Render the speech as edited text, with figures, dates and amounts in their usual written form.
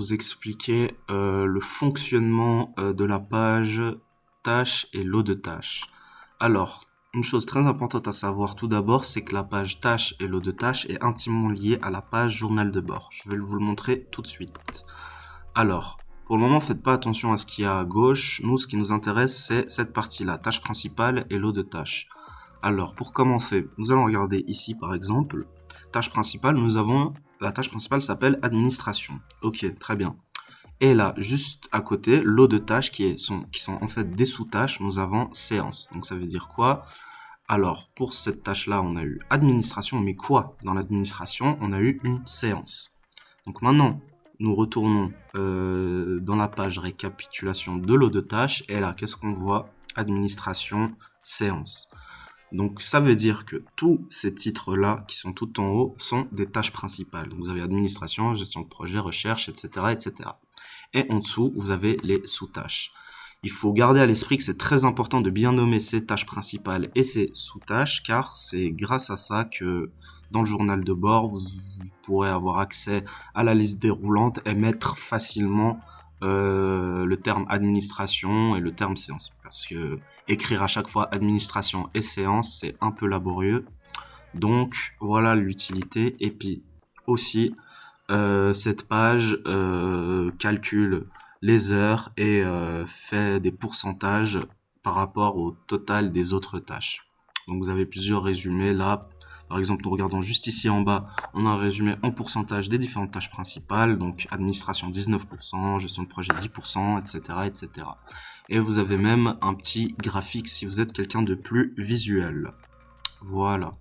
vous expliquer le fonctionnement de la page tâches et lot de tâches. Alors, une chose très importante à savoir tout d'abord, c'est que la page tâches et lot de tâches est intimement liée à la page journal de bord. Je vais vous le montrer tout de suite. Alors, pour le moment, faites pas attention à ce qu'il y a à gauche. Nous, ce qui nous intéresse, c'est cette partie-là, tâche principale et lot de tâches. Alors, pour commencer, nous allons regarder ici, par exemple, tâche principale, la tâche principale s'appelle administration. Ok, très bien. Et là, juste à côté, lot de tâches qui sont en fait des sous-tâches, nous avons séance. Donc ça veut dire quoi? Alors, pour cette tâche-là, on a eu administration, mais quoi? Dans l'administration, on a eu une séance. Donc maintenant, nous retournons dans la page récapitulation de lot de tâches, et là, qu'est-ce qu'on voit? Administration, séance. Donc ça veut dire que tous ces titres-là, qui sont tout en haut, sont des tâches principales. Donc, vous avez administration, gestion de projet, recherche, etc., etc. Et en dessous, vous avez les sous-tâches. Il faut garder à l'esprit que c'est très important de bien nommer ces tâches principales et ces sous-tâches, car c'est grâce à ça que dans le journal de bord, vous pourrez avoir accès à la liste déroulante et mettre facilement le terme administration et le terme séance. Parce que écrire à chaque fois administration et séance, c'est un peu laborieux. Donc voilà l'utilité. Et puis aussi, cette page calcule les heures et fait des pourcentages par rapport au total des autres tâches. Donc vous avez plusieurs résumés là. Par exemple, nous regardons juste ici en bas, on a un résumé en pourcentage des différentes tâches principales, donc administration 19%, gestion de projet 10%, etc., etc. Et vous avez même un petit graphique si vous êtes quelqu'un de plus visuel. Voilà.